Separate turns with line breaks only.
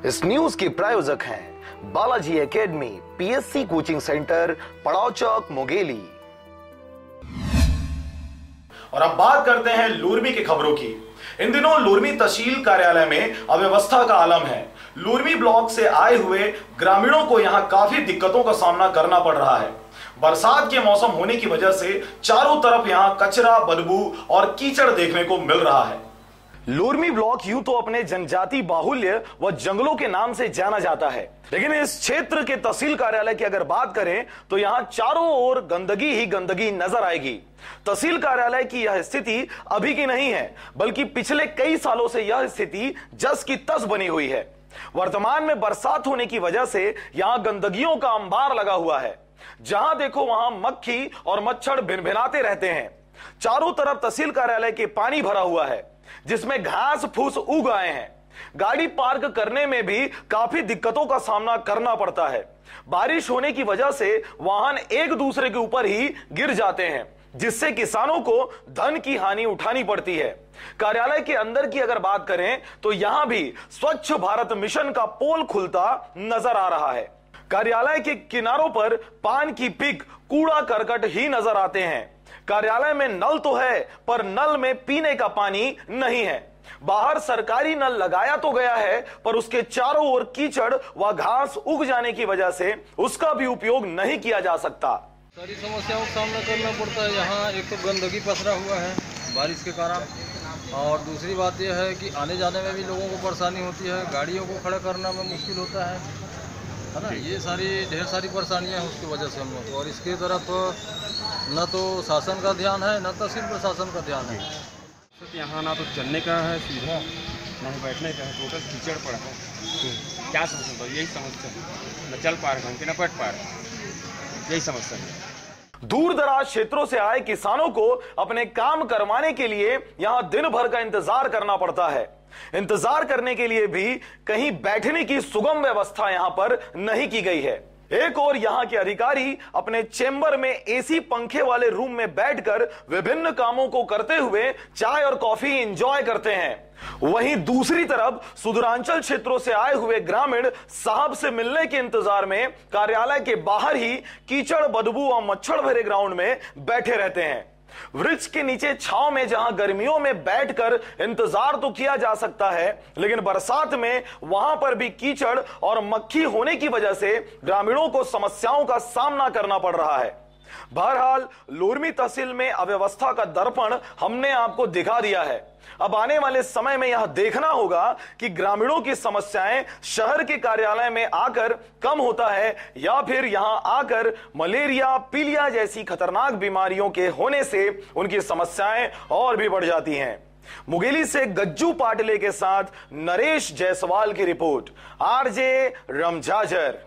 इस न्यूज के प्रायोजक हैं Balaji academy PSC coaching centre, पड़ाव चौक, मुंगेली।
और अब बात करते हैं लुरमी की खबरों की। इन दिनों लुरमी तहसील कार्यालय में अव्यवस्था का आलम है। लुरमी ब्लॉक से आए हुए ग्रामीणों को यहां काफी दिक्कतों का सामना करना पड़ रहा है। बरसात के मौसम होने की वजह से चारों तरफ यहां कचरा, बदबू और कीचड़ देखने को मिल रहा है। लुरमी ब्लॉक यूं तो अपने जनजाति बाहुल्य व जंगलों के नाम से जाना जाता है, लेकिन इस क्षेत्र के तहसील कार्यालय की अगर बात करें तो यहां चारों ओर गंदगी ही गंदगी नजर आएगी। तहसील कार्यालय की यह स्थिति अभी की नहीं है, बल्कि पिछले कई सालों से यह स्थिति जस की तस बनी हुई है। वर्तमान में बरसात होने की वजह से यहां गंदगियों का अंबार लगा हुआ है। जहां देखो वहां मक्खी और मच्छर भिनभिनाते रहते हैं। चारों तरफ तहसील कार्यालय के पानी भरा हुआ है, जिसमें घास फूस उग आए हैं। गाड़ी पार्क करने में भी काफी दिक्कतों का सामना करना पड़ता है। बारिश होने की वजह से वाहन एक दूसरे के ऊपर ही गिर जाते हैं, जिससे किसानों को धन की हानि उठानी पड़ती है। कार्यालय के अंदर की अगर बात करें तो यहां भी स्वच्छ भारत मिशन का पोल खुलता नजर आ रहा है। कार्यालय के किनारों पर पान की पिक, कूड़ा करकट ही नजर आते हैं। कार्यालय में नल तो है, पर नल में पीने का पानी नहीं है। बाहर सरकारी नल लगाया तो गया है, पर उसके चारों ओर कीचड़ व घास उग जाने की वजह से उसका भी उपयोग नहीं किया जा सकता।
सारी समस्याओं का सामना करना पड़ता है। यहाँ एक तो गंदगी पसरा हुआ है बारिश के कारण, और दूसरी बात यह है कि आने जाने में भी लोगों को परेशानी होती है। गाड़ियों को खड़ा करना में मुश्किल होता है ना। ये सारी ढेर सारी परेशानियां हैं उसकी वजह से हम लोग। और इसके तरफ न तो शासन का ध्यान है, न तहसील प्रशासन का ध्यान है।
तो यहाँ ना तो चलने का है सुविधा, ना ही बैठने का है। टोटल कीचड़ पड़ा है। क्या समस्या, यही समस्या है। न चल पा रहे हैं, न बैठ पा रहे, यही समस्या है।
दूर दराज क्षेत्रों से आए किसानों को अपने काम करवाने के लिए यहां दिन भर का इंतजार करना पड़ता है। इंतजार करने के लिए भी कहीं बैठने की सुगम व्यवस्था यहां पर नहीं की गई है। एक और यहां के अधिकारी अपने चेंबर में एसी पंखे वाले रूम में बैठकर विभिन्न कामों को करते हुए चाय और कॉफी एंजॉय करते हैं। वहीं दूसरी तरफ सुदूरांचल क्षेत्रों से आए हुए ग्रामीण साहब से मिलने के इंतजार में कार्यालय के बाहर ही कीचड़, बदबू और मच्छर भरे ग्राउंड में बैठे रहते हैं। वृक्ष के नीचे छांव में जहां गर्मियों में बैठकर इंतजार तो किया जा सकता है, लेकिन बरसात में वहां पर भी कीचड़ और मक्खी होने की वजह से ग्रामीणों को समस्याओं का सामना करना पड़ रहा है। बहरहाल लुरमी तहसील में अव्यवस्था का दर्पण हमने आपको दिखा दिया है। अब आने वाले समय में यह देखना होगा कि ग्रामीणों की समस्याएं शहर के कार्यालय में आकर कम होता है, या फिर यहां आकर मलेरिया, पीलिया जैसी खतरनाक बीमारियों के होने से उनकी समस्याएं और भी बढ़ जाती हैं। मुंगेली से गज्जू पाटले के साथ नरेश जायसवाल की रिपोर्ट, आरजे रमझाझर।